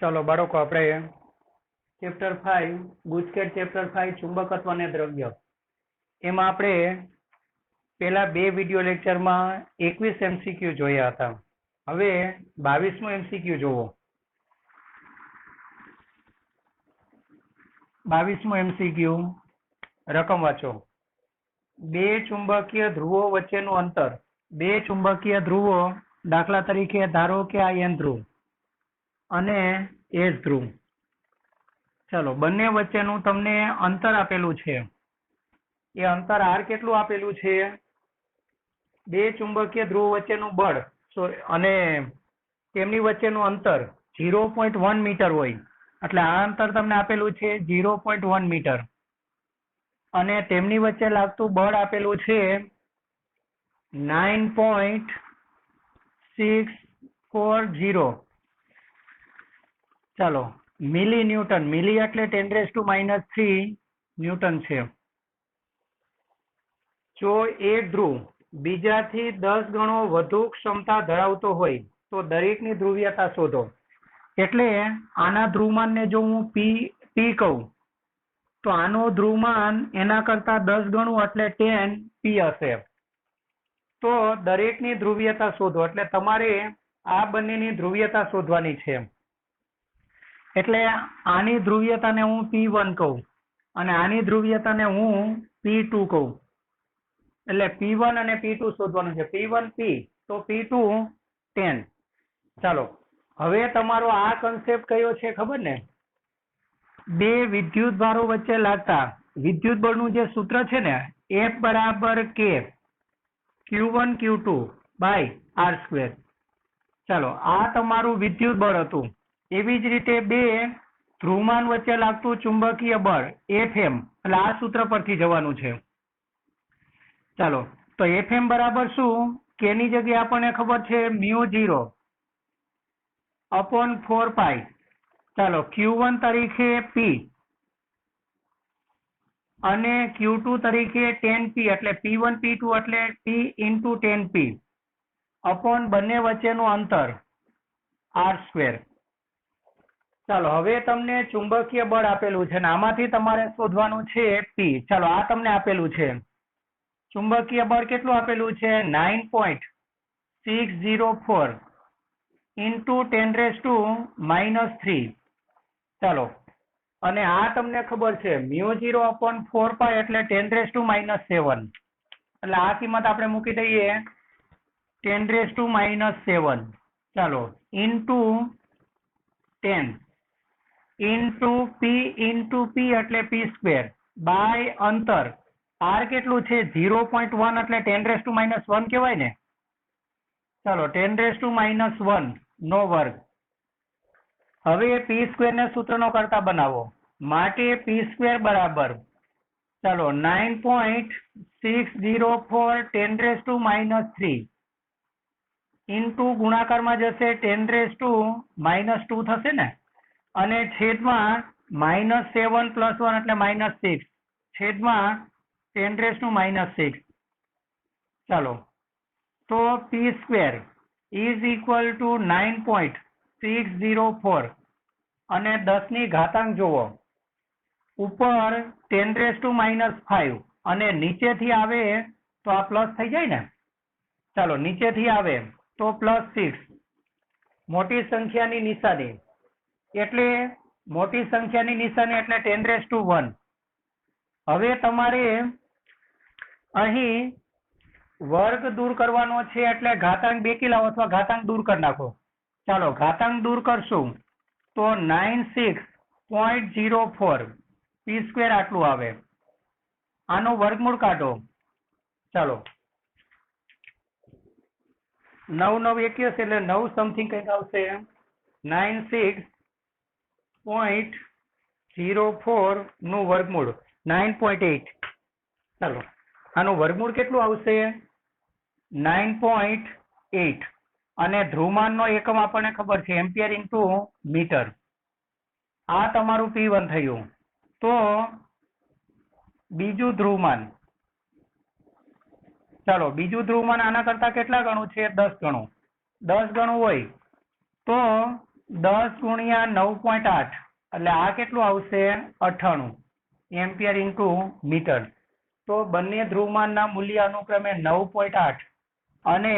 ચાલો બાળકો આપણે ચેપ્ટર 5 ગુજકેટ ચેપ્ટર 5 ચુંબકત્વ અને દ્રવ્ય એમાં આપણે પેલા બે વિડિયો લેક્ચરમાં 21 એમસીક્યુ જોયા હતા. હવે 22મો એમસીક્યુ જોવો. 22મો એમસીક્યુ રકમ વાંચો. બે ચુંબકીય ધ્રુવો વચ્ચેનું અંતર. બે ચુંબકીય ધ્રુવો, દાખલા તરીકે ધારો કે આ એન ધ્રુવ અને એસ ધ્રુવ. ચલો, બંને વચ્ચેનું તમને અંતર આપેલું છે. એ અંતર આર કેટલું આપેલું છે? બે ચુંબકીય ધ્રુવ વચ્ચેનું બળ અને તેમની વચ્ચેનું અંતર 0.1 મીટર હોય. એટલે આ અંતર તમને આપેલું છે 0.1 મીટર અને તેમની વચ્ચે લાગતું બળ આપેલું છે 9.640. ચાલો, મિલી ન્યૂટન. મિલી એટલે 10⁻³ ન્યૂટન છે. જો એક ધ્રુવ બીજાથી 10 ગણો વધુ ક્ષમતા ધરાવતો હોય તો દરેકની ધ્રુવીયતા શોધો. એટલે આના ધ્રુવમાનને જો હું પી કહું તો આનો ધ્રુવમાન એના કરતા 10 ગણું એટલે 10 પી હશે. તો દરેકની ધ્રુવીયતા શોધો. એટલે તમારે આ બંનેની ધ્રુવીયતા શોધવાની છે. એટલે આની ધ્રુવીયતાને હું P1 કહું અને આની ધ્રુવીયતાને હું P2 કહું. એટલે P1 અને P2 શોધવાનું છે. P1 P તો P2 10. ચાલો, હવે તમારો આ કન્સેપ્ટ કયો છે ખબર ને? બે વિદ્યુત ભારો વચ્ચે લાગતા વિદ્યુત બળનું જે સૂત્ર છે ને, F = K Q1 Q2 / R². ચાલો, આ તમારું વિદ્યુત બળ હતું. એવી જ રીતે બે ધ્રુવમાન વચ્ચે લાગતું ચુંબકીય બળ FM, એટલે આ સૂત્ર પરથી જવાનું છે. ચાલો, તો FM બરાબર શું? K ની જગ્યાએ આપણને ખબર છે μ0/4π. ચાલો, Q1 તરીકે P અને Q2 તરીકે 10P, એટલે P1 P2 એટલે P × 10P અપોન બંને વચ્ચેનું અંતર R². ચાલો, હવે તમને ચુંબકીય બળ આપેલું છે ને આમાંથી તમારે શોધવાનું છે P. ચાલો, આ તમને આપેલું છે. ચુંબકીય બળ કેટલું આપેલું છે? 9.604 × 10⁻³ ચાલો, અને આ તમને ખબર છે μ0/4π એટલે 10⁻⁷. એટલે આ કિંમત આપણે મૂકી દઈએ 10⁻⁷. ચાલો, × 10 × P એટલે P² બાય અંતર R કેટલું છે? 0.1 એટલે 10⁻⁻1 કહેવાય ને. ચાલો, 10⁻⁻1 નો વર્ગ. હવે P² ને સૂત્રનો કરતા બનાવો. માટે P² બરાબર, ચાલો, 9.604 10⁻³ ઇન્ટુ ગુણાકારમાં જશે 10⁻² થશે ને, અને છેદમાં -7 + 1 એટલે -6 છેદમાં 10⁻⁶. ચાલો, તો P² = 9.604 અને 10 ની ઘાતાંક જોવો. ઉપર 10⁻⁵ અને નીચેથી આવે તો આ પ્લસ થઈ જાય ને. ચાલો, નીચેથી આવે તો +6. મોટી સંખ્યાની નિશાની એટલે મોટી સંખ્યાની નિશાની એટલે 10⁻1. હવે તમારે અહીં વર્ગ દૂર કરવાનો છે એટલે ઘાતાંક બેકી લાવો અથવા ઘાતાંક દૂર કરી નાખો. ચાલો, ઘાતાંક દૂર કરશું તો 96.04 P² આટલું આવે. આનું વર્ગમૂળ કાઢો. ચાલો, 9 9 21 એટલે 9 સમથિંગ કંઈક આવશે. 96.04 નું વર્ગમૂળ 9.8. ચાલો, આનું વર્ગમૂળ કેટલું આવશે? 9.8. અને ધ્રુવમાનનો એકમ આપણને ખબર છે એમ્પિયર × મીટર. આ તમારું P1 થયું. તો બીજું ધ્રુવમાન. ચાલો, બીજું ધ્રુવમાન આના કરતા કેટલા ગણું છે? 10 ગણું. 10 ગણું હોય તો 10 ગુણ્યા 9.8 એટલે આ કેટલું આવશે 98 એમ્પિયર ઇન્ટુ મીટર. તો બંને ધ્રુવમાનના મૂલ્ય અનુક્રમે 9.8 અને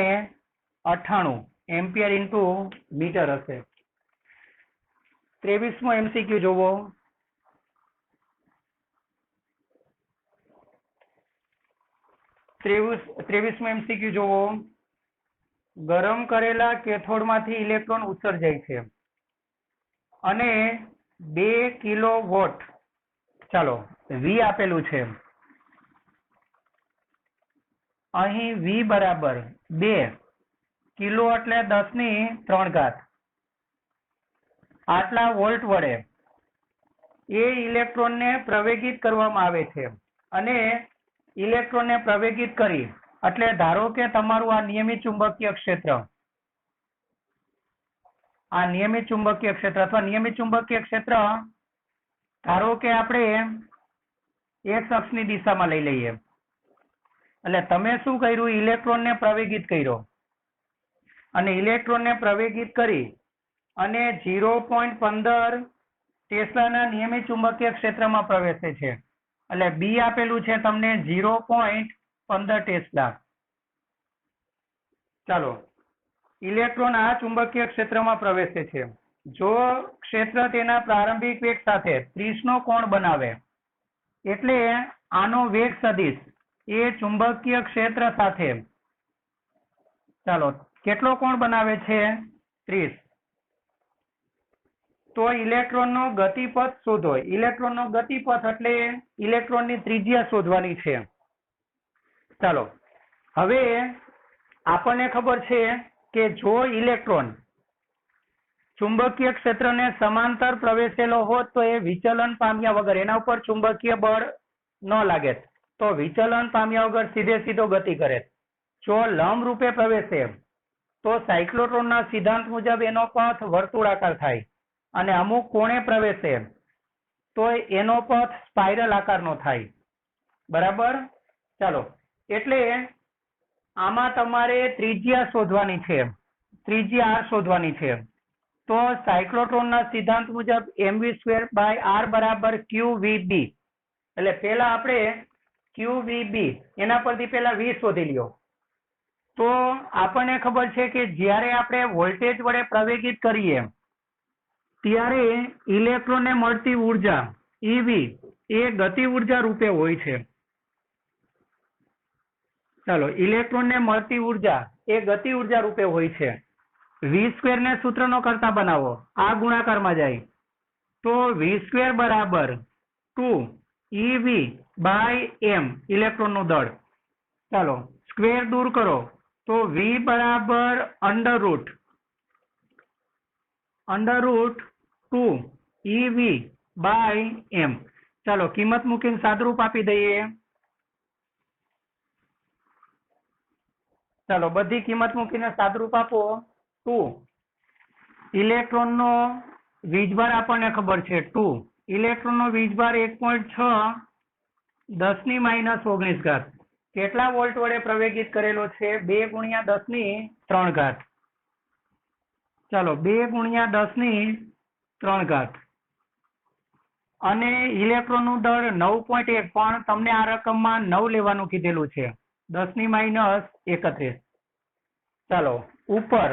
98 એમ્પિયર ઇન્ટુ મીટર હશે. 23મો MCQ જોવો. 23મો MCQ જોવો. ગરમ કરેલા કેથોડમાંથી ઇલેક્ટ્રોન ઉત્સર્જાય છે અને 2 કિલોવોટ, ચાલો V આપેલું છે, અહીં V બરાબર 2 કિલો એટલે 10⁻³ આટલા વોલ્ટ વડે એ ઇલેક્ટ્રોનને પ્રવેગિત કરવામાં આવે છે અને ઇલેક્ટ્રોનને પ્રવેગિત કરી એટલે ધારો કે તમારું આ નિયમિત ચુંબકીય ક્ષેત્ર, આ નિયમિત ચુંબકીય ક્ષેત્ર અથવા નિયમિત ચુંબકીય ક્ષેત્ર ધારો કે આપણે x અક્ષની દિશામાં લઈ લઈએ. એટલે તમે શું કર્યું, ઇલેક્ટ્રોનને પ્રવેગિત કર્યો અને ઇલેક્ટ્રોનને પ્રવેગિત કરી અને 0.15 ટેસ્લાના નિયમિત ચુંબકીય ક્ષેત્રમાં પ્રવેશે છે. એટલે B આપેલું છે તમને 0.15 ટેસ્લા. ચાલો, ઇલેક્ટ્રોન આ ચુંબકીય ક્ષેત્રમાં પ્રવેશે છે. જો ક્ષેત્ર તેના પ્રારંભિક વેગ સાથે 30નો કોણ બનાવે એટલે આનો વેગ સદિશ એ ચુંબકીય ક્ષેત્ર સાથે, ચાલો કેટલો કોણ બનાવે છે 30, તો ઇલેક્ટ્રોનનો ગતિપથ શોધો. ઇલેક્ટ્રોનનો ગતિપથ એટલે ઇલેક્ટ્રોનની ત્રિજ્યા શોધવાની છે. ચાલો, હવે આપણને ખબર છે કે જો ઇલેક્ટ્રોન ચુંબકીય ક્ષેત્રને સમાંતર પ્રવેશેલો હોત તો એ વિચલન પામ્યા વગર, એના ઉપર ચુંબકીય બળ ન લાગે તો વિચલન પામ્યા વગર સીધે સીધો ગતિ કરે. જો લંબ રૂપે પ્રવેશે તો સાયક્લોટ્રોનના સિદ્ધાંત મુજબ એનો પથ વર્તુળાકાર થાય અને અમુક કોણે પ્રવેશે તો એનો પથ સ્પાઇરલ આકારનો થાય. બરાબર? ચાલો, એટલે આમાં તમારે ત્રિજ્યા શોધવાની છે, ત્રિજ્યા R શોધવાની છે. તો સાયક્લોટ્રોનના સિદ્ધાંત મુજબ mv²/r બરાબર qvb. એટલે પહેલા આપણે qvb એના પરથી પહેલા v શોધી લ્યો. તો આપણને ખબર છે કે જ્યારે આપણે વોલ્ટેજ વડે પ્રવેગિત કરીએ ત્યારે ઇલેક્ટ્રોનને મળતી ઉર્જા EV એ ગતિ ઉર્જા રૂપે હોય છે. ચાલો, ઇલેક્ટ્રોનને મળતી ઉર્જા એ ગતિ ઉર્જા રૂપે હોય છે. v² ને સૂત્રનો કરતા બનાવો, આ ગુણાકારમાં જાય તો v² બરાબર 2ev/m ઇલેક્ટ્રોનનું દળ. ચાલો સ્ક્વેર દૂર કરો તો v બરાબર √2ev/m. ચાલો કિંમત મૂકીને સાદરૂપ આપી દઈએ. ચાલો બધી કિંમત મૂકીને સાદરૂપ આપો. 2 ઇલેક્ટ્રોનનો વીજભાર આપણને ખબર છે 2, ઇલેક્ટ્રોનનો વીજભાર 1.6 10⁻⁻⁹ કેટલા વોલ્ટ વડે પ્રવેગિત કરેલો છે 2 × 10⁻³ ચાલો 2 × 10⁻³ અને ઇલેક્ટ્રોનનું દળ 9.1, પણ તમને આ રકમમાં 9 લેવાનું કીધેલું છે 10⁻31. ચાલો ઉપર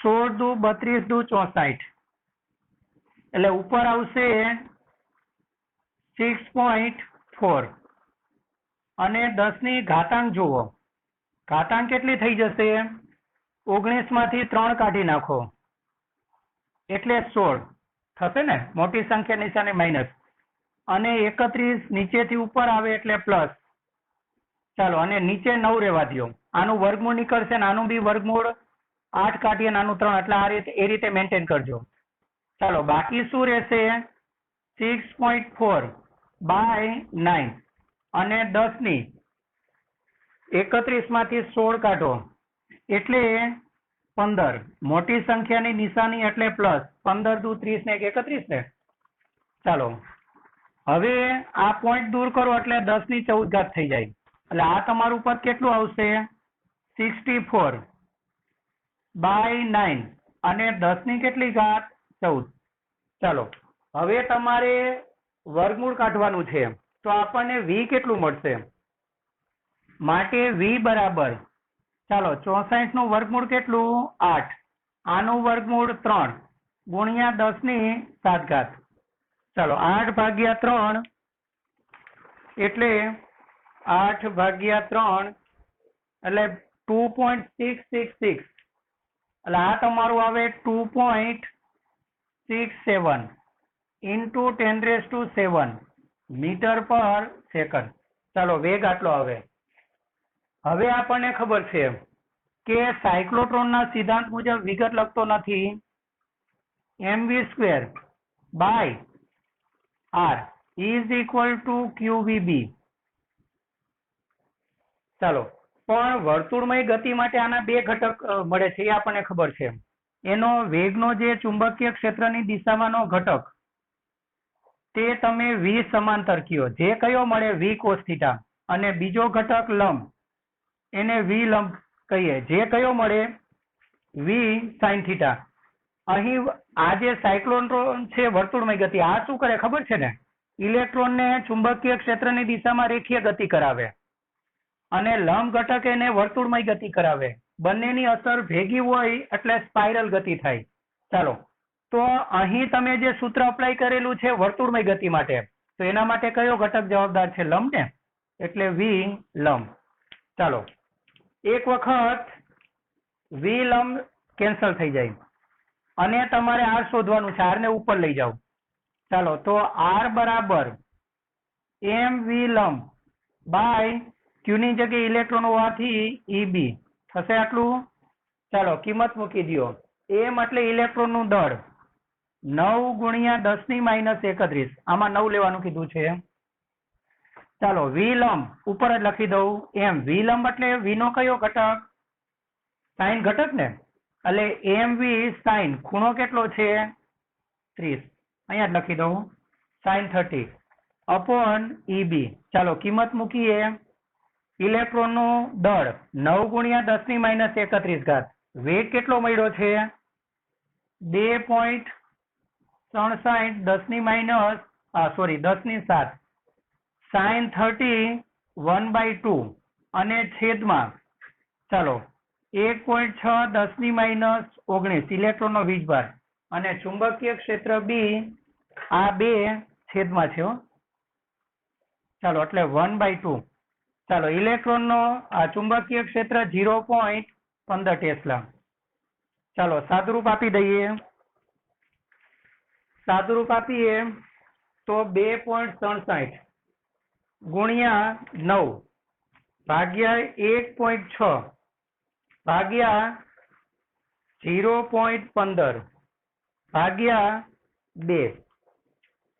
16 દુ 32 દુ 64 એટલે ઉપર આવશે 6.4 અને 10⁻⁻ જુઓ, ઘાતાંક કેટલી થઈ જશે 19 માંથી 3 કાઢી નાખો એટલે 16 થશે ને, મોટી સંખ્યા નિશાની માઇનસ અને 31 નીચેથી ઉપર આવે એટલે પ્લસ. ચાલો અને નીચે 9 રહેવા દો, આનું વર્ગમૂળ નીકળશે ને આનું બી વર્ગમૂળ 8 કાઢીએ ને આનું 3 એટલે આ રીતે એ રીતે મેન્ટેન કરજો. ચાલો બાકી શું રહેશે 6.4/9 અને 10⁻31 માંથી 16 કાઢો એટલે 15, મોટી સંખ્યાની નિશાની એટલે પ્લસ, 15 દુ 30 ને 31 ને. ચાલો હવે આ પોઈન્ટ દૂર કરો એટલે 10⁻14 થઈ જાય. એટલે આ તમારું પદ કેટલું આવશે 64/9 અને 10 ની કેટલી ઘાત 14. ચાલો હવે તમારે વર્ગમૂળ કાઢવાનું છે, તો આપણને v કેટલું મળશે? માટે v બરાબર, ચાલો 64 નું વર્ગમૂળ કેટલું? 8. આનું વર્ગમૂળ 3 ગુણ્યા 10 ની 7 ઘાત. ચાલો 8 ભાગ્યા 3 એટલે 8 ભાગ્યા 3 એટલે 2.666 એટલે આ તમારું આવે 2.67 ઇન્ટુ 10⁷ મીટર પર સેકન્ડ. ચાલો વેગ આટલો આવે. હવે આપણને ખબર છે કે સાયક્લોટ્રોનના સિદ્ધાંત મુજબ વિગત લખતો નથી, mv² by r is equal to qvb. ચાલો પણ વર્તુળમય ગતિ માટે આના બે ઘટક મળે છે, એ આપણને ખબર છે. એનો વેગનો જે ચુંબકીય ક્ષેત્રની દિશામાંનો ઘટક તે તમે v સમાંતર કયો, જે કયો મળે v cos θ, અને બીજો ઘટક લંબ એને v લંબ કહીએ, જે કયો મળે v sin θ. અહીં આ જે સાયક્લોટ્રોન છે વર્તુળમય ગતિ, આ શું કરે ખબર છે ને? ઇલેક્ટ્રોનને ચુંબકીય ક્ષેત્રની દિશામાં રેખીય ગતિ કરાવે અને લંબ ઘટક એને વર્તુળમય ગતિ કરાવે. બંનેની અસર ભેગી હોય એટલે સ્પાઇરલ ગતિ થાય. ચાલો તો અહીં તમે જે સૂત્ર અપ્લાય કરેલું છે વર્તુળમય ગતિ માટે, તો એના માટે કયો ઘટક જવાબદાર છે? લંબ ને, એટલે v લંબ. ચાલો એક વખત v લંબ કેન્સલ થઈ જાય અને તમારે r શોધવાનું છે, r ને ઉપર લઈ જાઓ. ચાલો તો r બરાબર mv લંબ બાય q ની જગ્યાએ ઇલેક્ટ્રોન હોવાથી eb થશે આટલું. ચાલો કિંમત મૂકી દો. m એટલે ઇલેક્ટ્રોન નું દળ 9 ગુણ્યા 10⁻³ આમાં 9 લેવાનું કીધું છે. ચાલો v લંબ ઉપર જ લખી દઉં m. v લંબ એટલે v નો કયો ઘટક? સાઈન ઘટક ને, એટલે mv સાઈન ખૂણો કેટલો છે? 30. અહીંયા જ લખી દઉં સાઈન 30 અપોન eb. ચાલો કિંમત મૂકીએ. ઇલેક્ટ્રોન નું દળ 9 ગુણ્યા 10⁻³ વેગ કેટલો મળ્યો છે? 2.67 10⁻7 સાઈન 30 1/2 અને છેદમાં ચાલો 1.6 10⁻19 ઇલેક્ટ્રોનનો વીજભાર અને ચુંબકીય ક્ષેત્ર બી આ બે છેદમાં છે. ચાલો એટલે 1/2. ચાલો ઇલેક્ટ્રોનનો આ ચુંબકીય ક્ષેત્ર 0.15 ટેસ્લા. ચાલો સાદુરૂપ આપી દઈએ. સાદુરૂપ આપીએ તો 2.67 ગુણ્યા 9 ભાગ્યા 1.6 ભાગ્યા 0.15 ભાગ્યા 2.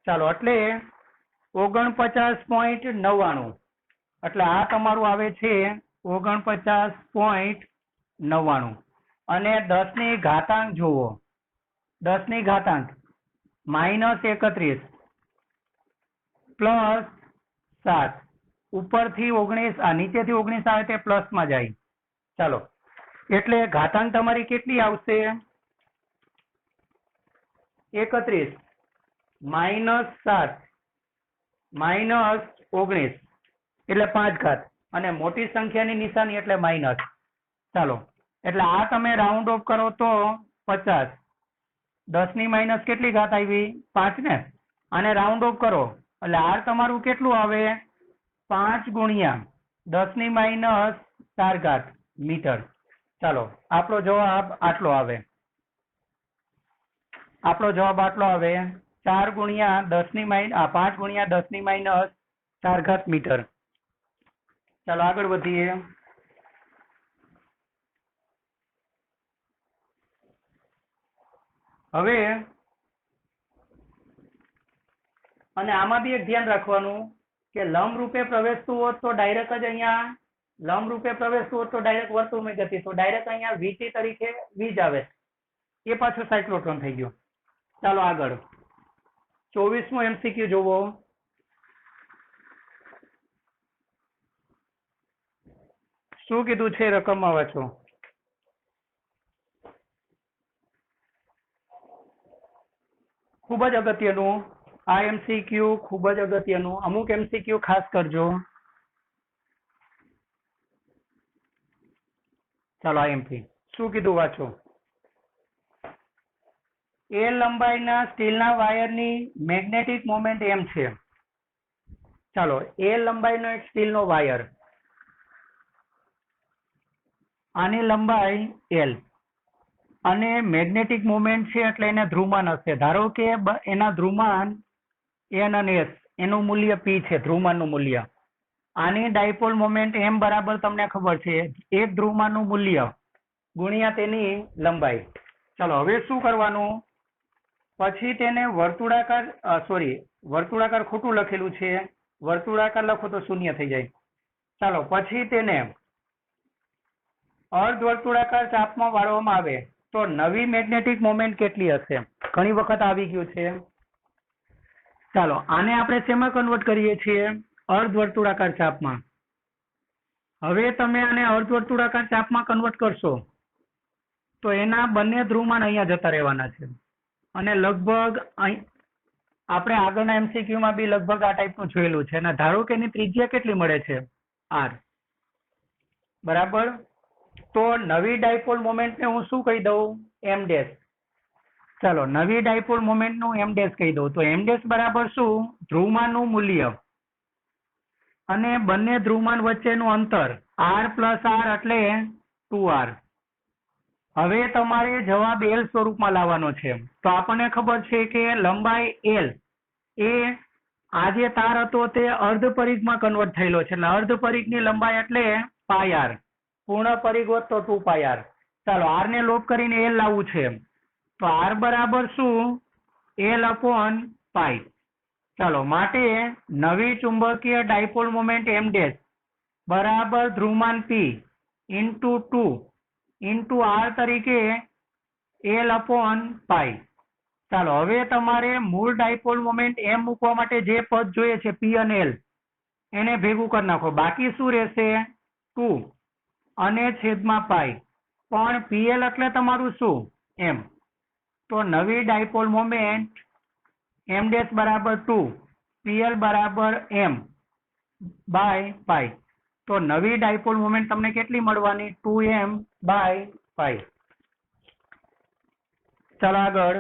ચાલો એટલે 49.99 એટલે આ તમારું આવે છે 49.99 અને 10 ની ઘાતાંક જુઓ, 10 ની ઘાતાંક -31 પ્લસ 7 ઉપરથી 19 આ નીચેથી 19 આવે તે પ્લસમાં જાય. ચાલો એટલે ઘાતાંક તમારી કેટલી આવશે? 31 -7 -19 એટલે 5 ઘાત અને મોટી સંખ્યાની નિશાની એટલે માઇનસ. ચાલો એટલે આ તમે રાઉન્ડ ઓફ કરો તો 50. 10 ની માઇનસ કેટલી ઘાત આવી? 5 ને. આને રાઉન્ડ ઓફ કરો એટલે r તમારું કેટલું આવે? 5 ગુણ્યા 10 ની -4 ઘાત મીટર. ચાલો આપણો જવાબ આટલો આવે. 4 ગુણ્યા 10 ની 5 ગુણ્યા 10 ની -4 ઘાત મીટર. ચાલો આગળ વધીએ. હવે અને આમાં બી એક ધ્યાન રાખવાનું કે લંબ રૂપે પ્રવેશતું હોત તો ડાયરેક્ટ જ અહીંયા વર્તુળમય ગતિ, તો ડાયરેક્ટ અહીંયા vt તરીકે v જ આવે. એ પાછું સાયક્લોટ્રોન થઈ ગયું. ચાલો આગળ 24મો MCQ જોવો. શું કીધું છે રકમમાં વાંચો. ખૂબ જ અગત્યનું આ એમસીક્યુ ખૂબ જ અગત્યનું. અમુક એમસીક્યુ ખાસ કરજો. ચાલો આઈએમપી શું કીધું વાંચો. એ લંબાઈના સ્ટીલના વાયરની મેગ્નેટિક મોમેન્ટ એમ છે. ચાલો એ લંબાઈનો એક સ્ટીલનો વાયર, આની લંબાઈ એલ અને મેગ્નેટિક મોમેન્ટ છે એટલે એને ધ્રુવમાન હશે. ધારો કે એના ધ્રુવમાન એન અને એસ, એનું મૂલ્ય પી છે, ધ્રુવમાનનું મૂલ્ય. આની ડાયપોલ મોમેન્ટ એમ બરાબર તમને ખબર છે એક ધ્રુવમાનનું મૂલ્ય ગુણ્યા તેની લંબાઈ. ચાલો હવે શું કરવાનું, પછી તેને વર્તુળાકાર ખોટું લખેલું છે, વર્તુળાકાર લખો તો શૂન્ય થઈ જાય. ચાલો પછી તેને અર્ધવર્તુળાકાર ચાપમાં વાળવામાં આવે તો નવી મેગ્નેટિક મોમેન્ટ કેટલી હશે? ઘણી વખત આવી ગયું છે. ચાલો આને આપણે શેમાં કન્વર્ટ કરીએ છીએ? અર્ધવર્તુળાકાર ચાપમાં. હવે તમે આને અર્ધવર્તુળાકાર ચાપમાં કન્વર્ટ કરશો તો એના બંને ધ્રુવમાન અહીંયા જતા રહેવાના છે અને લગભગ આપણે આગળના એમસીક્યુમાં બી લગભગ આ ટાઈપનું જોયેલું છે. અને ધારો કે એની ત્રિજ્યા કેટલી મળે છે? આર. બરાબર. તો નવી ડાયપોલ મોમેન્ટને હું શું કહી દઉં? એમ ડેશ. ચાલો નવી ડાયપોલ મોમેન્ટનું એમ ડેશ કહી દઉં તો એમ ડેશ બરાબર શું? ધ્રુવમાનનું મૂલ્ય અને બંને ધ્રુવમાન વચ્ચેનું અંતર આર પ્લસ આર એટલે 2r. હવે તમારે જવાબ એલ સ્વરૂપમાં લાવવાનો છે. તો આપણને ખબર છે કે લંબાઈ એલ એ આ જે તાર હતો તે અર્ધ પરિઘમાં કન્વર્ટ થયેલો છે એટલે અર્ધ પરિઘની લંબાઈ એટલે પાય આર. પૂર્ણ પરિઘ હોત તો 2 પાય આર. ચાલો આર ને લોપ કરીને એલ લાવવું છે તો આર બરાબર શું? એલ અપોન પાય. ચાલો માટે નવી ચુંબકીય ડાયપોલ મોમેન્ટ એમ ડેશ બરાબર ધ્રુવમાન પી ઇન્ટુ 2 ઇન્ટુ આર તરીકે એલ અપોન પાય. ચાલો હવે તમારે મૂળ ડાયપોલ મોમેન્ટ એમ મૂકવા માટે જે પદ જોઈએ છે પી અને એલ એને ભેગું કરી નાખો. બાકી શું રહેશે? 2 અને છેદમાં પાય. પણ પીએલ એટલે તમારું શું? એમ. તો નવી ડાયપોલ મોમેન્ટ એમ ડેશ બરાબર 2, પીએલ બરાબર એમ બાય પાય. તો નવી ડાયપોલ મોમેન્ટ તમને કેટલી મળવાની? 2m બાય પાય. ચાલો આગળ.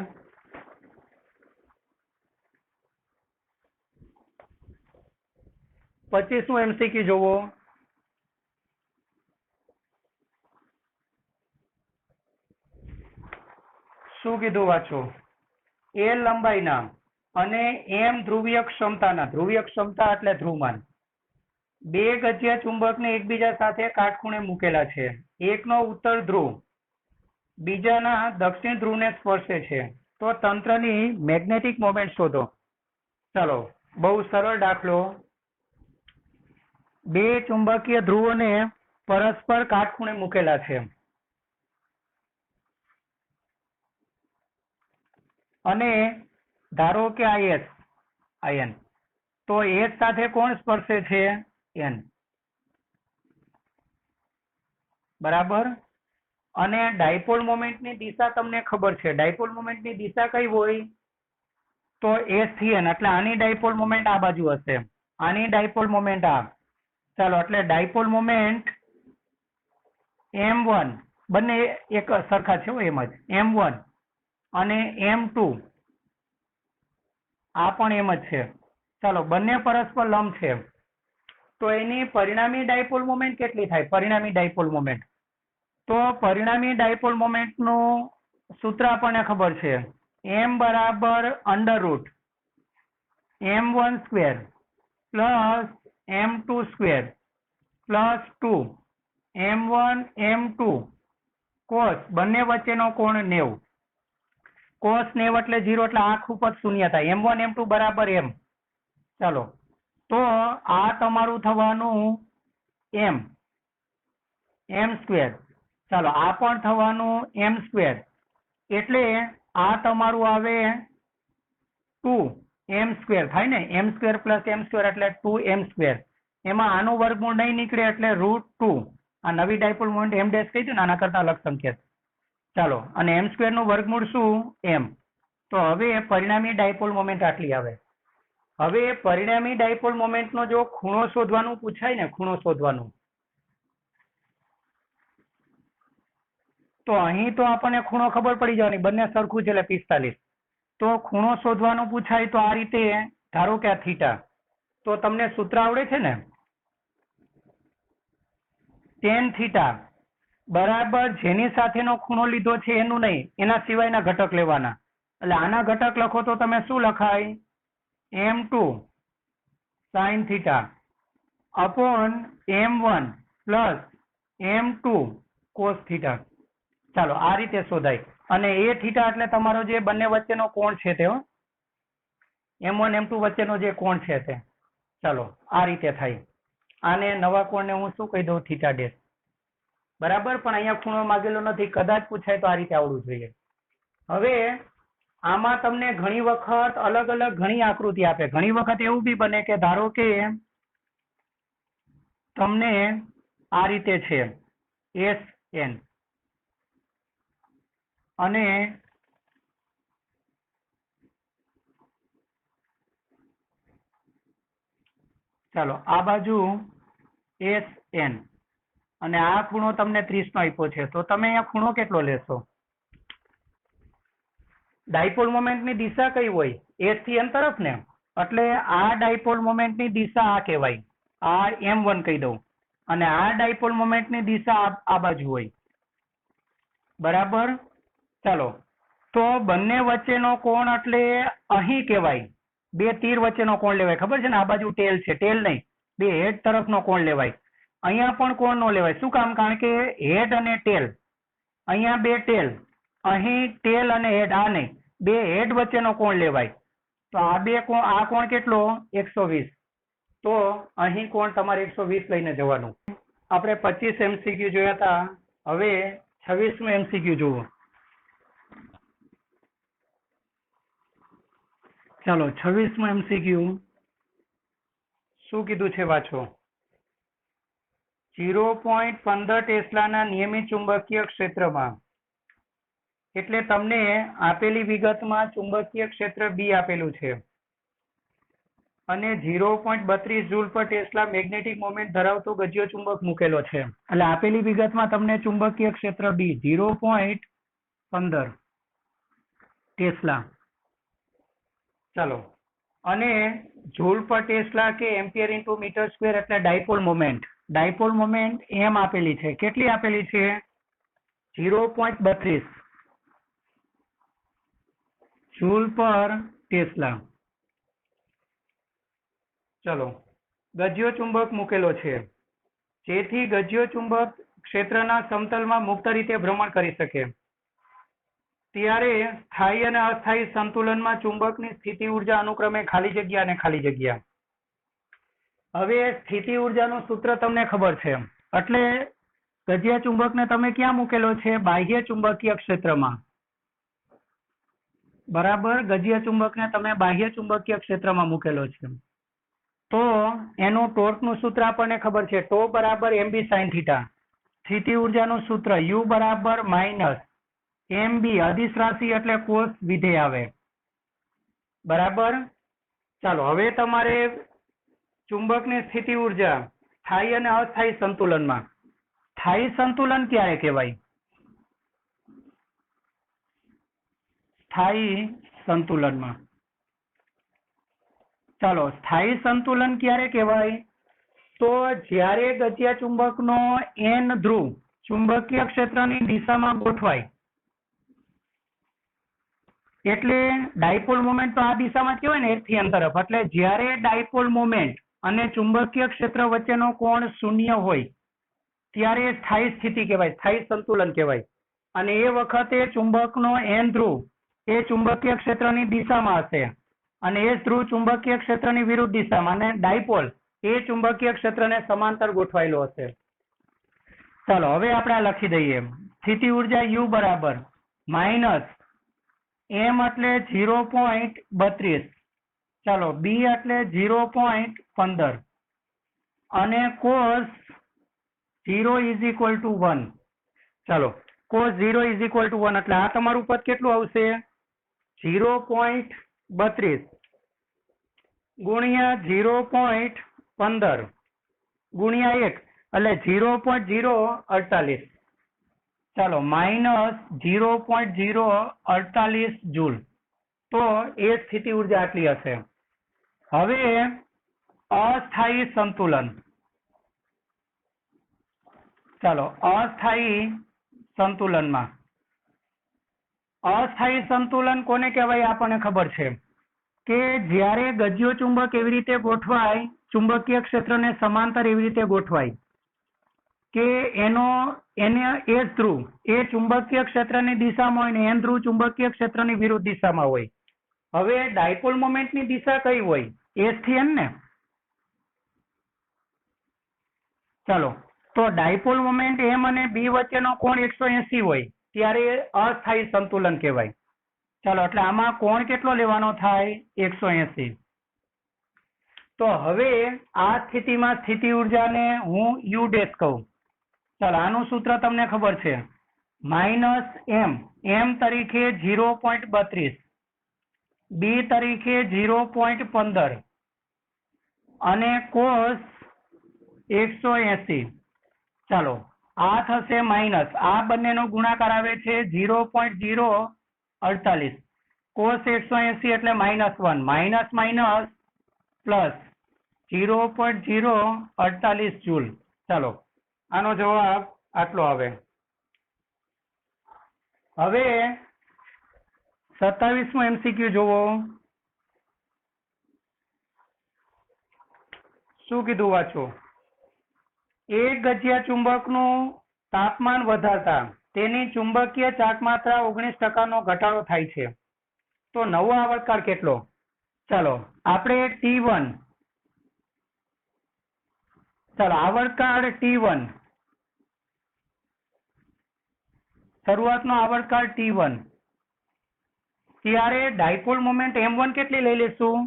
પછી શું એમસીક્યુ જોવો? શું કીધું વાંચો. એ લંબાઈના અને એમ ધ્રુવીય ક્ષમતાના, ધ્રુવીય ક્ષમતા એટલે ધ્રુવમાન, બે ગજિયા ચુંબકને એકબીજા સાથે કાટખૂણે મૂકેલા છે. એકનો ઉત્તર ધ્રુવ બીજાના દક્ષિણ ધ્રુવને સ્પર્શે છે તો તંત્રની મેગ્નેટિક મોમેન્ટ શોધો. ચાલો બહુ સરળ દાખલો. બે ચુંબકીય ધ્રુવોને પરસ્પર કાટખૂણે મૂકેલા છે અને ધારો કે આ એસ આયન, તો એસ સાથે કોણ સ્પર્શે છે? એન. બરાબર. અને ડાયપોલ મોમેન્ટની દિશા તમને ખબર છે. ડાયપોલ મોમેન્ટની દિશા કઈ હોય? તો એસ થી એન એટલે આની ડાયપોલ મોમેન્ટ આ બાજુ હશે, આની ડાયપોલ મોમેન્ટ આ. ચાલો એટલે ડાયપોલ મોમેન્ટ m1 બંને એક સરખા છે એમ જ, m1 અને m2 આ પણ એમ જ છે. ચાલો બંને પરસ્પર લંબ છે તો એની પરિણામી ડાયપોલ મોમેન્ટ કેટલી થાય? પરિણામી ડાયપોલ મોમેન્ટ. તો પરિણામી ડાયપોલ મોમેન્ટનું સૂત્ર આપણને ખબર છે. m બરાબર under root m1 square plus m2 square plus 2 m1 m2 cos બંને વચ્ચેનો કોણ 90. કોસ 90 એટલે 0 એટલે આખું પદ શૂન્ય થાય. m1 m2 બરાબર m. ચાલો તો આ તમારું થવાનું m સ્ક્વેર. ચાલો આ પણ થવાનું m સ્ક્વેર એટલે આ તમારું આવે 2m સ્ક્વેર થાય ને. m square plus m square એટલે 2m સ્ક્વેર. એમાં આનું વર્ગમૂળ નહીં નીકળે એટલે √2. આ નવી ડાયપોલ મોમેન્ટ m ડેશ કહી દઉં ને આના કરતા અલગ સંકેત. ચાલો અને m સ્ક્વેર નું વર્ગમૂળ શું? m. તો તો હવે પરિણામી ડાયપોલ મોમેન્ટ આટલી આવે. હવે પરિણામી ડાયપોલ મોમેન્ટનો જો ખૂણો શોધવાનું પૂછાય ને, ખૂણો શોધવાનું, તો અહીં તો આપણને ખૂણો ખબર પડી જવાની, બંને સરખું છે એટલે 45. તો ખૂણો શોધવાનું પૂછાય તો આ રીતે ધારો કે આ થીટા, તો તમને સૂત્ર આવડે છે ને, tan થીટા બરાબર જેની સાથેનો ખૂણો લીધો છે એનું નહીં, એના સિવાયના ઘટક લેવાના. એટલે આના ઘટક લખો તો તમે શું લખાય, m2 sin theta upon m1 plus m2 cos theta. ચાલો આ રીતે શોધાય. અને એ થીટા એટલે તમારો જે બંને વચ્ચેનો કોણ છે તે, m1 m2 વચ્ચેનો જે કોણ છે તે. ચાલો આ રીતે થાય. આને નવા કોણને હું શું કહી દઉં, થીટા ડેશ. બરાબર, પણ અહીંયા ખૂણો માંગેલો નથી, કદાચ પૂછાય તો આ રીતે આવડવું જોઈએ. હવે આમાં તમને ઘણી વખત અલગ અલગ ઘણી આકૃતિ આપે. ઘણી વખત એવું બી બને કે ધારો કે તમને આ રીતે છે SN અને ચાલો આ બાજુ SN અને આ ખૂણો તમને 30 નો આપ્યો છે, તો તમે અહીંયા ખૂણો કેટલો લેશો? ડાયપોલ મોમેન્ટની દિશા કઈ હોય? S થી N તરફ ને, એટલે આ ડાયપોલ મોમેન્ટની દિશા આ કહેવાય, આ M1 કહી દઉં, અને આ ડાયપોલ મોમેન્ટની દિશા આ બાજુ હોય. બરાબર, ચાલો તો બંને વચ્ચેનો કોણ એટલે અહીં કહેવાય, બે તીર વચ્ચેનો કોણ લેવાય. ખબર છે ને, આ બાજુ ટેલ છે, ટેલ નહીં, બે હેડ તરફનો કોણ લેવાય. અહીંયા પણ કોણ નો લેવાય. શું કામ? કારણ કે હેડ અને ટેલ, અહીંયા બે ટેલ, અહીં ટેલ અને હેડ, આ નહીં, બે હેડ વચ્ચેનો કોણ લેવાય. તો આ બે કોણ, આ કોણ કેટલો? 120. તો અહીં કોણ તમારે 120 લઈને જવાનું. આપણે 25 MCQ જોયા હતા, હવે 26મું MCQ જુઓ. ચાલો 26મું MCQ શું કીધું છે વાંચો. 0.15 ટેસ્લાના નિયમિત ચુંબકીય ક્ષેત્રમાં, એટલે તમને આપેલી વિગતમાં ચુંબકીય ક્ષેત્ર B આપેલું છે અને 0.32 જૂલ પર ટેસ્લા મેગ્નેટિક મોમેન્ટ ધરાવતો ગજ્યો ચુંબક મૂકેલો છે. એટલે આપેલી વિગતમાં તમને ચુંબકીય ક્ષેત્ર B 0.15 ટેસ્લા, ચાલો, અને જૂલ પર ટેસ્લા કે એમ્પિયર ઇન્ટુ મીટર સ્ક્વેર એટલે ડાયપોલ મોમેન્ટ. ડાયપોલ મોમેન્ટ એમ આપેલી છે. કેટલી આપેલી છે? 0.32 જૂલ પર ટેસ્લા. ચલો, ગજ્યો ચુંબક મૂકેલો છે, જેથી ગજ્યો ચુંબક ક્ષેત્રના સમતલમાં મુક્ત રીતે ભ્રમણ કરી શકે. ત્યારે સ્થાયી અને અસ્થાયી સંતુલનમાં ચુંબકની સ્થિતિ ઉર્જા અનુક્રમે ખાલી જગ્યા અને ખાલી જગ્યા. હવે સ્થિતિ ઉર્જાનું સૂત્ર તમને ખબર છે, એટલે ગજ્યા ચુંબકને તમે ક્યાં મૂકેલો છે? બાહ્ય ચુંબકીય ક્ષેત્રમાં. બરાબર, ગજ્યા ચુંબકને તમે બાહ્ય ચુંબકીય ક્ષેત્રમાં મૂકેલો છે. તો એનું ટોર્કનું સૂત્ર આપણને ખબર છે, ટો બરાબર mb sin થીટા. સ્થિતિ ઉર્જાનું સૂત્ર u બરાબર માઇનસ mb અદિશ રાશિ એટલે કોસ વિધેય આવે. બરાબર, ચાલો હવે તમારે ચુંબકની સ્થિતિ ઉર્જા સ્થાયી અને અસ્થાયી સંતુલનમાં. સ્થાયી સંતુલન ક્યારે કહેવાય? સ્થાયી સંતુલનમાં. ચાલો, સ્થાયી સંતુલન ક્યારે કહેવાય? તો જ્યારે ગજ્યા ચુંબકનો n ધ્રુવ ચુંબકીય ક્ષેત્રની દિશામાં ગોઠવાય, એટલે ડાયપોલ મોમેન્ટ તો આ દિશામાં કહેવાય ને, S થી N તરફ. એટલે જ્યારે ડાયપોલ મોમેન્ટ અને ચુંબકીય ક્ષેત્ર વચ્ચેનો કોણ શૂન્ય હોય ત્યારે સ્થાયી સ્થિતિ કહેવાય, સ્થાયી સંતુલન કહેવાય. અને એ વખતે ચુંબકનો n ધ્રુવ એ ચુંબકીય ક્ષેત્રની દિશામાં હશે અને S ધ્રુવ ચુંબકીય ક્ષેત્રની વિરુદ્ધ દિશામાં, અને ડાયપોલ એ ચુંબકીય ક્ષેત્રને સમાંતર ગોઠવાયેલો હશે. ચાલો હવે આપણે આ લખી દઈએ. સ્થિતિ ઉર્જા U બરાબર માઇનસ m એટલે 0.32, ચાલો b એટલે 0.15 અને cos 0 ઇઝ ઇક્વલ ટુ 1. ચાલો cos 0 ઇઝ ઇક્વલ ટુ 1 એટલે આ તમારું પદ કેટલું આવશે? 0.32 ગુણ્યા 0.15 ગુણ્યા 1 એટલે 0.048. ચાલો માઇનસ 0.048 જૂલ. તો એ સ્થિતિ ઉર્જા આટલી હશે. હવે અસ્થાયી સંતુલન. ચાલો અસ્થાયી સંતુલનમાં, અસ્થાયી સંતુલન કોને કહેવાય આપણને ખબર છે કે જ્યારે ગજ્યો ચુંબક એવી રીતે ગોઠવાય, ચુંબકીય ક્ષેત્રને સમાંતર એવી રીતે ગોઠવાય કે એને એસ ધ્રુવ એ ચુંબકીય ક્ષેત્રની દિશામાં હોય ને એન ધ્રુવ ચુંબકીય ક્ષેત્રની વિરુદ્ધ દિશામાં હોય. હવે ડાયપોલ મોમેન્ટની દિશા કઈ હોય? એસ થી એન ને. ચાલો તો ડાયપોલ મોમેન્ટ એમ અને બી વચ્ચેનો કોણ 180 હોય ત્યારે અસ્થાયી સંતુલન કહેવાય. ચાલો એટલે આમાં કોણ કેટલો લેવાનો થાય? 180. તો હવે આ સ્થિતિમાં સ્થિતિ ઉર્જાને હું યુ ડેશ કહું. ચાલો આનું સૂત્ર તમને ખબર છે, માઇનસ એમ તરીકે 0.32, બી તરીકે 0.15 અને કોસ 180. ચાલો આ થશે માઇનસ, આ બંનેનો ગુણાકાર આવે છે 0.048, કોસ 180 એટલે -1, માઇનસ માઇનસ પ્લસ 0.048 જૂલ. ચાલો આનો જવાબ આટલો આવે. હવે 27મો MCQ જોવો. શું કીધું વાંચો? એક ગજિયા ચુંબકનું તાપમાન વધારતા તેની ચુંબકીય ચાકમાત્રા 19% ઘટાડો થાય છે. તો નવો આવર્તકાળ કેટલો? ચાલો આપણે T1, ચાલો આવર્તકાળ T1, શરૂઆતનો આવર્તકાળ T1, ત્યારે ડાયપોલ મોમેન્ટ M1 કેટલી લઈ લેશું?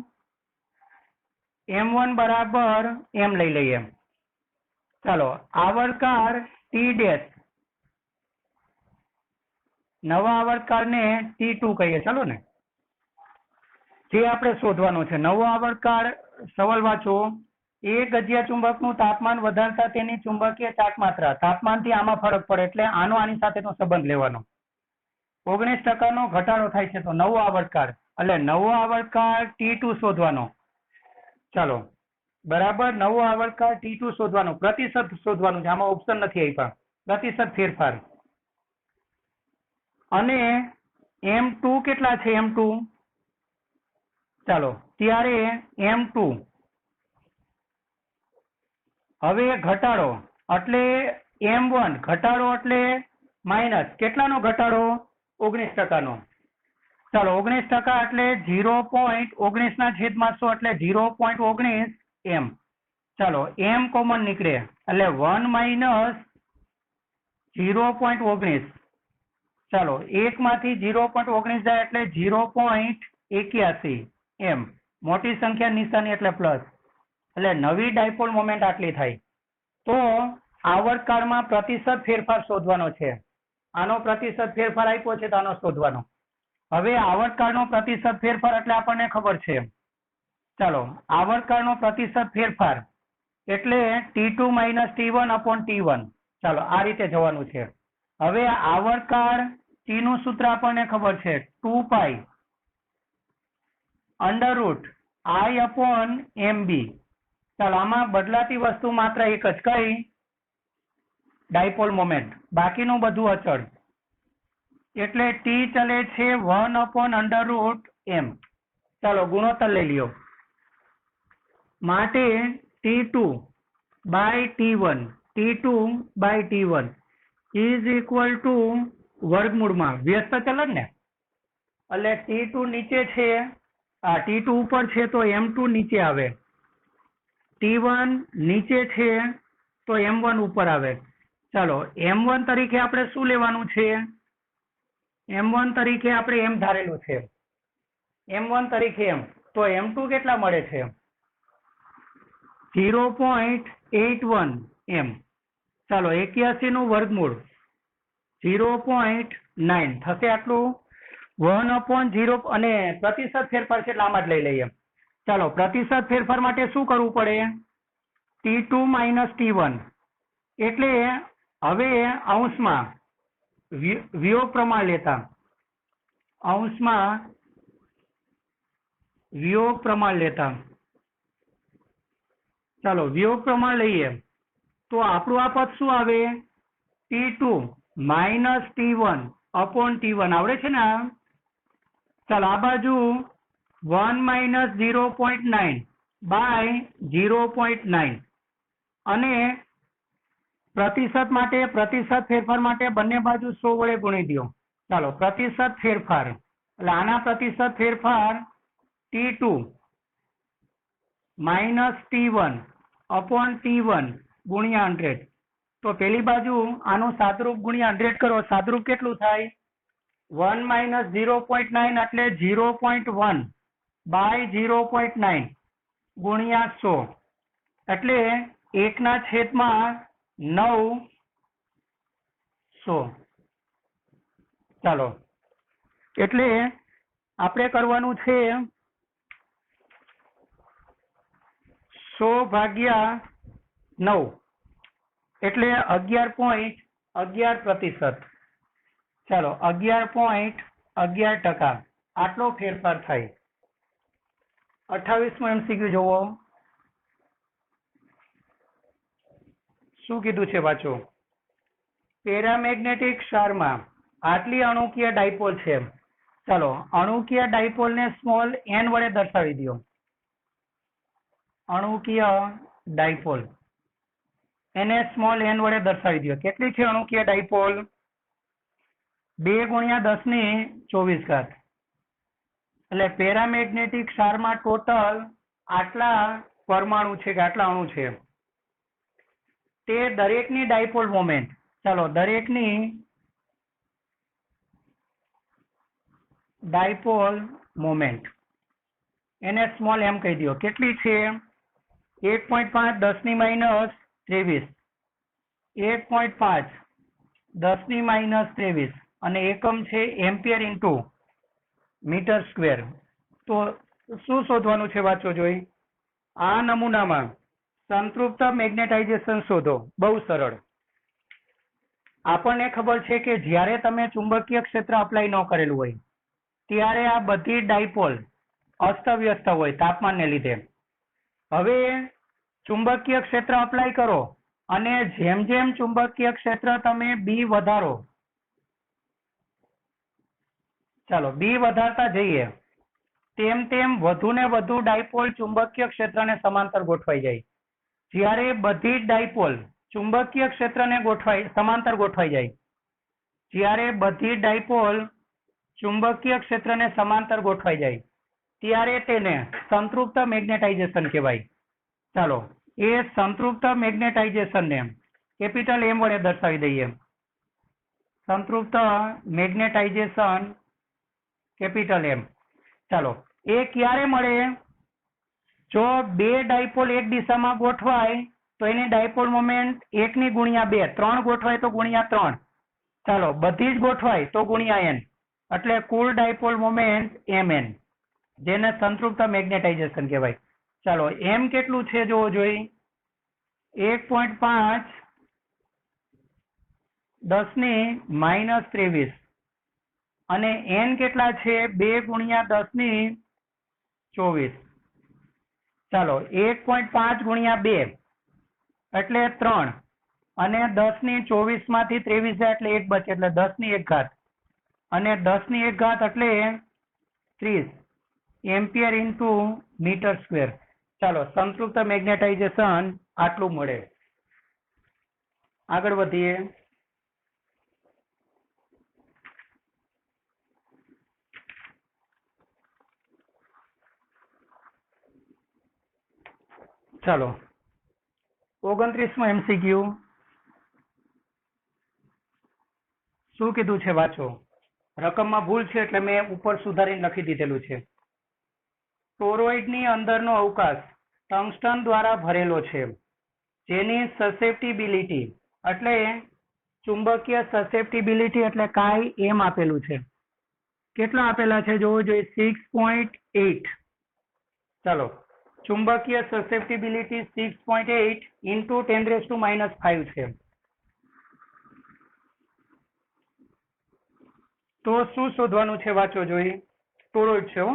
M1 બરાબર M લઈ લઈએ. ચાલો આવર્તકાળ T ડેશ, નવા આવર્તકાળને T2 કહીએ. ચાલો ને જે આપણે શોધવાનું છે નવો આવર્તકાળ. સવાલ વાંચો. એક ગજિયા ચુંબકનું તાપમાન વધારતા તેની ચુંબકીય ચાકમાત્રા, તાપમાનથી આમાં ફરક પડે એટલે આનો આની સાથેનો સંબંધ લેવાનો, 19% ઘટાડો થાય છે. તો નવો આવર્તકાળ એટલે નવો આવર્તકાળ T2 શોધવાનો. ચાલો બરાબર, નવો આવર્તકાળ T2 શોધવાનો, પ્રતિશત શોધવાનું છે, આમાં ઓપ્શન નથી આપ્યા, પ્રતિશત ફેરફાર. અને M2 કેટલા છે? M2 ચાલો ત્યારે M2 હવે ઘટાડો એટલે M1 ઘટાડો એટલે માઇનસ કેટલાનો ઘટાડો? 19%નો. ચાલો 19% એટલે 0.19 ના છેદમાં 100 એટલે 0.19 M. ચાલો M કોમન નીકળે એટલે 1 માઇનસ 0.19. ચાલો 1 માંથી 0.19 જાય એટલે 0.81 M. મોટી સંખ્યા નિશાની એટલે પ્લસ, એટલે નવી ડાયપોલ મોમેન્ટ આટલી થાય. તો આવર્તકાળમાં પ્રતિશત ફેરફાર શોધવાનો છે. આનો પ્રતિશત ફેરફાર આપ્યો છે તો આનો શોધવાનો. હવે આવર્તકાળનો પ્રતિશત ફેરફાર એટલે આપણને ખબર છે. ચાલો આવર્તકાળનો પ્રતિશત ફેરફાર એટલે T2 minus T1 upon T1. ચાલો આ રીતે જવાનું છે. હવે આવર્તકાળ T નું સૂત્ર આપણને ખબર છે, 2π √ I અપોન MB. ચાલો આમાં બદલાતી વસ્તુ માત્ર એક જ, કઈ? ડાયપોલ મોમેન્ટ, બાકીનું બધું અચળ. એટલે T ચલે છે 1 અપોન √M. ચાલો ગુણોત્તર લઈ લ્યો. માટે T2 by T1, T2 by T1 is equal to વર્ગમૂળમાં વ્યસ્ત ચલન ને, એટલે T2 નીચે છે, T2 ઉપર છે તો M2 નીચે આવે, T1 નીચે છે તો M1 ઉપર આવે. ચાલો M1 તરીકે આપણે શું લેવાનું છે? M1 તરીકે આપણે M ધારેલું છે, M1 તરીકે M. તો M2 કેટલા મળે છે? 0.81 M. ચાલો 81 નું વર્ગમૂળ 0.9 થશે આટલું. 1/0 અને પ્રતિશત ફેરફાર છે એટલે આમાં જ લઈ લઈએ. ચાલો પ્રતિશત ફેરફાર માટે શું કરવું પડે? T2 - T1 એટલે હવે અંશમાં વિયોગ પ્રમાણ લેતા ચાલો વિયોગ પ્રમાણ લઈએ તો આપણું આ પદ શું આવે? T2 - T1 / T1 આવડે છે ને? ચાલો આ બાજુ 1 - 0.9 / 0.9 અને પ્રતિશત ફેરફાર માટે બંને બાજુ 100 વડે ગુણી દો. ચાલો પ્રતિશત ફેરફાર એટલે આના પ્રતિશત ફેરફાર T2 - T1 / T1 ગુણ્યા 100. તો પેલી બાજુ આનું સાદરૂપ ગુણ્યા 100 કરો. સાદરૂપ કેટલું થાય? 1 - 0.9 એટલે 0.1 / 0.9 ગુણ્યા 100 એટલે 1/900. ચાલો એટલે આપણે કરવાનું છે 100/9 એટલે 11.11%. ચાલો 11.11% આટલો ફેરફાર થાય. 28મો MCQ જોવો શું કીધું છે વાંચો. પેરામેગ્નેટિક ક્ષારમાં આટલી અણુકીય ડાયપોલ છે. ચાલો અણુકીય ડાયપોલને સ્મોલ n વડે દર્શાવી દો. અણુકીય ડાયપોલ એને સ્મોલ n વડે દર્શાવી દો. કેટલી છે અણુકીય ડાયપોલ? 2 × 1024. એટલે પેરામેગ્નેટિક ક્ષારમાં ટોટલ આટલા પરમાણુ છે કે આટલા અણુ છે. તે દરેકની ડાયપોલ મોમેન્ટ, ચાલો દરેકની ડાયપોલ મોમેન્ટ એને સ્મોલ m કહી દો. કેટલી છે? 1.5 × 10⁻23. 1.5 × 10⁻23 અને એકમ છે એમ્પિયર ઇન્ટુ મીટર સ્ક્વેર. તો શું શોધવાનું છે વાંચો જોઈ. આ નમૂનામાં સંતૃપ્ત મેગ્નેટાઇઝેશન શોધો. બહુ સરળ. આપણને ખબર છે કે જ્યારે તમે ચુંબકીય ક્ષેત્ર અપ્લાય ન કરેલું હોય ત્યારે આ બધી ડાયપોલ અસ્તવ્યસ્ત હોય તાપમાનને લીધે. હવે ચુંબકીય ક્ષેત્ર અપ્લાય કરો અને જેમ જેમ ચુંબકીય ક્ષેત્ર તમે બી વધારો, ચાલો બી વધારતા જઈએ તેમ તેમ વધુ ને વધુ ડાયપોલ ચુંબકીય ક્ષેત્રને સમાંતર ગોઠવાઈ જાય. જ્યારે બધી ડાયપોલ ચુંબકીય ક્ષેત્રને સમાંતર ગોઠવાઈ જાય, જ્યારે બધી ડાયપોલ ચુંબકીય ક્ષેત્રને સમાંતર ગોઠવાઈ જાય ત્યારે તેને સંતૃપ્ત મેગ્નેટાઇઝેશન કહેવાય. ચાલો એ સંતૃપ્ત મેગ્નેટાઇઝેશનને કેપિટલ M વડે દર્શાવી દઈએ. સંતૃપ્ત મેગ્નેટાઇઝેશન કેપિટલ M. ચાલો એ ક્યારે મળે? જો 2 ડાયપોલ એક દિશામાં ગોઠવાય તો એની ડાયપોલ મોમેન્ટ 1 × 2, 3 ગોઠવાય તો ગુણ્યા 3. ચાલો બધી જ ગોઠવાય તો ગુણ્યા n. એટલે કુલ ડાયપોલ મોમેન્ટ mn, જેને સંતૃપ્ત મેગ્નેટાઇઝેશન કહેવાય. ચાલો m કેટલું છે જોવો જોઈ. 1.5 × 10⁻23 અને n કેટલા છે? 2 × 10⁻24. ચાલો 1.5 × 2 એટલે 3 અને 10⁻24 માંથી 23 જાય એટલે 1 બચે એટલે 10⁻1 અને 10⁻1 એટલે 30 એમ્પિયર ઇન્ટુ મીટર સ્ક્વેર. ચાલો સંતૃપ્ત મેગ્નેટાઇઝેશન આટલું મળે. આગળ વધીએ. ચાલો 29મો MCQ શું કીધું છે વાંચો. રકમમાં ભૂલ છે એટલે મેં ઉપર સુધારીને લખી દીધેલું છે. ટોરોઇડની અંદરનો અવકાશ ટંગસ્ટન દ્વારા ભરેલો છે, જેની સસેપ્ટિબિલિટી એટલે ચુંબકીય સસેપ્ટિબિલિટી એટલે કાઈ m આપેલું છે. કેટલા આપેલા છે જોવું જોઈએ 6.8. ચાલો ચુંબકીય સસેપ્ટિબિલિટી 6.8 ઇન્ટુ 10⁻⁵ છે. તો શું શોધવાનું છે વાંચો જોઈએ. ટોરોઇડ છે હો.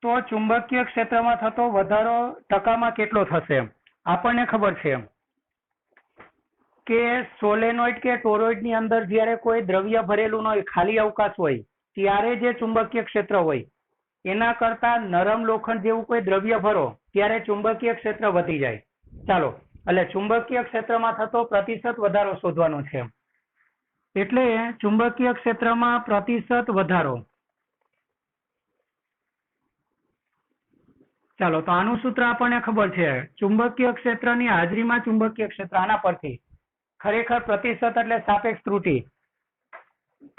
તો ચુંબકીય ક્ષેત્રમાં થતો વધારો ટકામાં કેટલો થશે? આપણને ખબર છે કે સોલેનોઇડ કે ટોરોઇડની અંદર જ્યારે કોઈ દ્રવ્ય ભરેલું ન હોય, ખાલી અવકાશ હોય, ત્યારે જે ચુંબકીય ક્ષેત્ર હોય એના કરતા નરમ લોખંડ જેવું કોઈ દ્રવ્ય ભરો ત્યારે ચુંબકીય ક્ષેત્ર વધી જાય. ચાલો, એટલે ચુંબકીય ક્ષેત્રમાં થતો પ્રતિશત વધારો શોધવાનો છે. એટલે ચુંબકીય ક્ષેત્રમાં પ્રતિશત વધારો. ચાલો, તો આનું સૂત્ર આપણને ખબર છે. ચુંબકીય ક્ષેત્રની હાજરીમાં ચુંબકીય ક્ષેત્ર. આના પરથી ખરેખર પ્રતિશત એટલે સાપેક્ષ ત્રુટિ.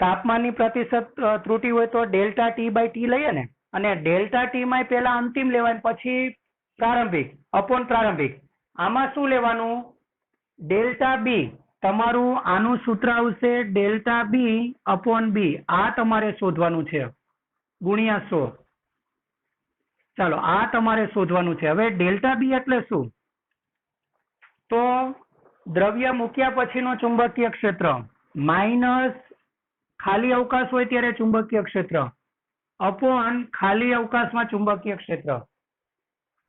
તાપમાનની પ્રતિશત ત્રુટિ હોય તો ડેલ્ટા ટી બાય ટી લઈએ ને, અને ડેલ્ટા ટી માં પહેલા અંતિમ લેવાય પછી પ્રારંભિક અપોન પ્રારંભિક. આમાં શું લેવાનું? Delta B. તમારું આનું સૂત્ર આવશે ડેલ્ટા બી અપોન બી. આ તમારે શોધવાનું છે ગુણ્યા 100. ચાલો, આ તમારે શોધવાનું છે. હવે ડેલ્ટા બી એટલે શું? તો દ્રવ્ય મૂક્યા પછીનો ચુંબકીય ક્ષેત્ર માઇનસ ખાલી અવકાશ હોય ત્યારે ચુંબકીય ક્ષેત્ર અપોન ખાલી અવકાશમાં ચુંબકીય ક્ષેત્ર.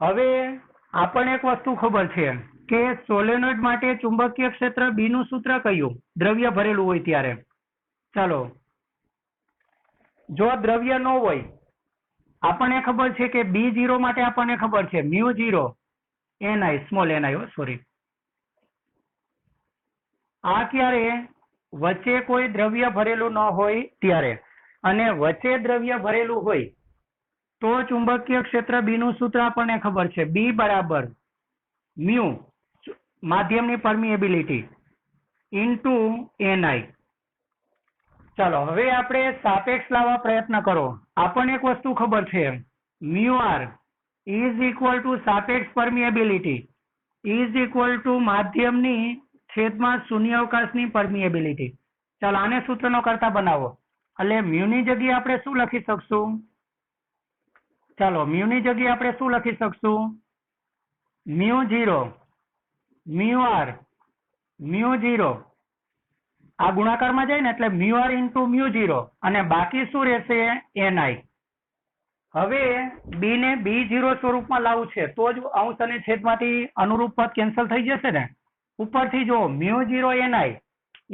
હવે આપણને એક વસ્તુ ખબર છે કે સોલેનોઇડ માટે ચુંબકીય ક્ષેત્ર બી નું સૂત્ર કયું? દ્રવ્ય ભરેલું હોય ત્યારે. ચાલો, જો દ્રવ્ય ન હોય, આપણને ખબર છે કે B0 માટે આપણને ખબર છે μ0 ni સ્મોલ ni. સોરી, આ ક્યારે? વચ્ચે કોઈ દ્રવ્ય ભરેલું ન હોય ત્યારે. અને વચ્ચે દ્રવ્ય ભરેલું હોય તો ચુંબકીય ક્ષેત્ર બી નું સૂત્ર આપણને ખબર છે. બી બરાબર મ્યુ માધ્યમની પરમિએબિલિટી ઇન્ટુ ni. ચાલો, હવે આપણે સાપેક્ષ લાવવા પ્રયત્ન કરો. આપણને એક વસ્તુ ખબર છે, mu R is equal to સાપેક્ષ પરમિએબિલિટી ઇઝ ઇક્વલ ટુ માધ્યમની છેદમાં શૂન્યાવકાશની પરમિએબિલિટી. ચાલો, આને સૂત્રનો કરતા બનાવો. એટલે મ્યુની જગ્યાએ આપણે શું લખી શકશું? ચાલો, મ્યુની જગ્યાએ આપણે શું લખી શકશું? μ0 મ્યુ આર μ0. આ ગુણાકારમાં જાય ને એટલે મ્યુ આર ઇન્ટુ μ0 અને બાકી શું રહેશે? ni. હવે બી ને B0 સ્વરૂપમાં લાવવું છે તો જ અંશ અને છેદમાંથી અનુરૂપ પદ કેન્સલ થઈ જશે ને. ઉપરથી જો μ0 ni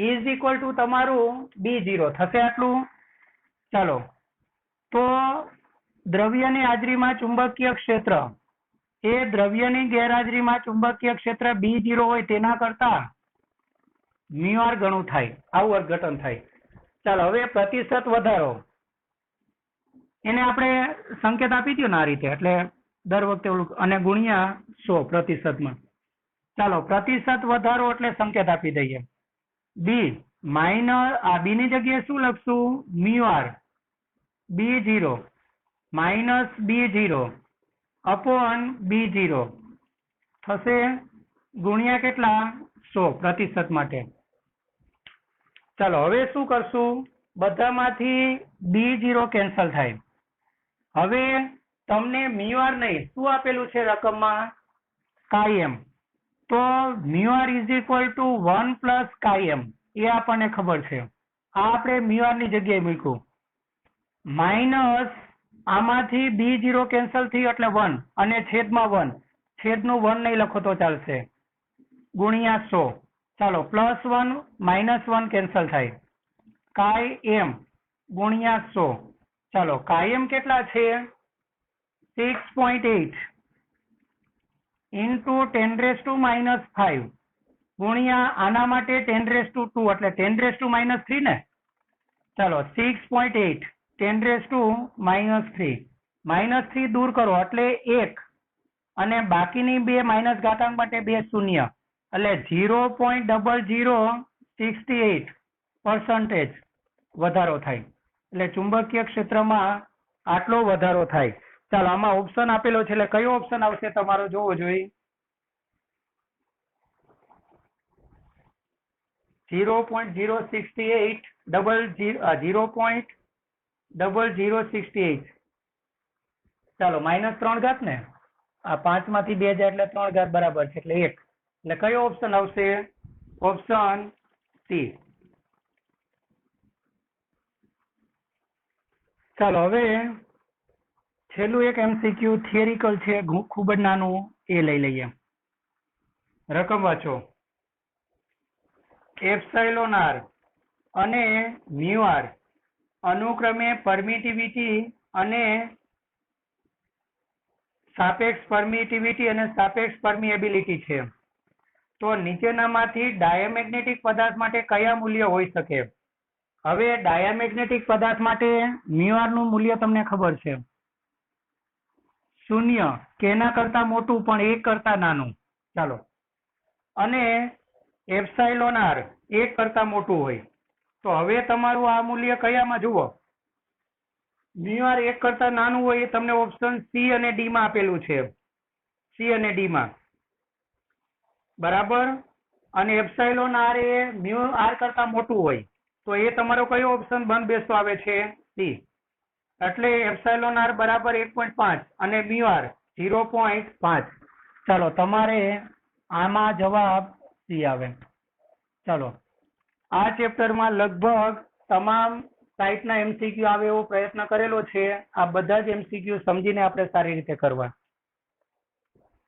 ઇઝ ઇક્વલ ટુ તમારું B0 થશે આટલું. ચાલો, તો દ્રવ્યની હાજરીમાં ચુંબકીય ક્ષેત્ર એ દ્રવ્યની ગેરહાજરીમાં ચુંબકીય ક્ષેત્ર B0 હોય તેના કરતા મ્યુ આર ગણું થાય. આવું અર્થઘટન થાય. ચાલો, હવે પ્રતિશત વધારો એને આપણે સંકેત આપી દો ને આ રીતે. એટલે દર વખતે ઓલું અને ગુણ્યા 100 પ્રતિશતમાં. ચાલો, પ્રતિશત વધારો એટલે સંકેત આપી દઈએ. બી માઇનસ આ બી ની જગ્યાએ શું લખશું? Mu R B0 minus B0 upon B0 થશે ગુણ્યા કેટલા? 100 પ્રતિશત માટે. ચાલો, હવે શું કરશું? બધામાંથી B0 કેન્સલ થાય. હવે તમને મ્યુ આર નહીં, શું આપેલું છે રકમમાં? કાયમ. તો mu R is equal to 1 plus કાયમ. એ આપણને ખબર છે. આ આપણે મ્યુ આર ની જગ્યાએ મૂક્યું. માઇનસ આમાંથી B0 કેન્સલ થયું એટલે 1 અને છેદમાં 1. છેદનું 1 નહીં લખો તો ચાલશે. ગુણ્યા 100. ચાલો, પ્લસ 1 માઇનસ 1 કેન્સલ થાય. કાયમ ગુણ્યા 100. ચાલો, કાયમ કેટલા છે? 6.8 ઇન્ટુ 10⁻⁵ ગુણ્યા આના માટે 10⁻² એટલે 10⁻³ ને. ચાલો, 6.8 10⁻³ -3 દૂર કરો એટલે 1 અને બાકીની બે માઇનસ ઘાતાંક માટે 2 શૂન્ય એટલે 0.0068% વધારો થાય. એટલે ચુંબકીય ક્ષેત્રમાં આટલો વધારો થાય. ચાલો, આમાં ઓપ્શન આપેલો છે એટલે કયો ઓપ્શન આવશે તમારો જોવો જોઈએ. 0.068 0. 0068. ચાલો -3 ને આ 5 માંથી 2 જાય એટલે 3 બરાબર છે એટલે 1. એટલે કયો ઓપ્શન આવશે? Option C. ચાલો હવે છેલ્લું એક MCQ થિયરિકલ છે, ખૂબ જ નાનું, એ લઈ લઈએ. રકમ વાંચો. એપ્સાઇલોન આર અને મ્યુ આર અનુક્રમે પરમિટિવિટી અને સાપેક્ષ પરમિટિવિટી અને સાપેક્ષ પરમિએબિલિટી છે. તો નીચેનામાંથી ડાયામેગ્નેટિક પદાર્થ માટે કયા મૂલ્ય હોઈ શકે? હવે ડાયામેગ્નેટિક પદાર્થ માટે મ્યુ આર નું મૂલ્ય તમને ખબર છે, 0 કે એના કરતા મોટું પણ 1 કરતા નાનું. ચાલો, અને એપ્સાઇલોન આર 1 કરતા મોટું હોય. તો હવે તમારું આ મૂલ્ય કયામાં જુઓ? મ્યુ આર 1 કરતા નાનું હોય એ તમને ઓપ્શન સી અને ડી માં આપેલું છે, સી અને ડી માં, બરાબર. અને એપ્સાઇલોન આર એ મ્યુ આર કરતા મોટું હોય તો એ તમારો કયો ઓપ્શન બંધ બેસતો આવે છે? સી. એટલે એપ્સાઇલોન આર બરાબર 1.5 અને મ્યુ આર 0.5. ચાલો, તમારે આમાં જવાબ સી આવે. ચાલો, આ ચેપ્ટરમાં લગભગ તમામ ટાઈપના MCQ આવે એવો પ્રયત્ન કરેલો છે. આ બધા જ MCQ સમજીને આપણે સારી રીતે કરવા.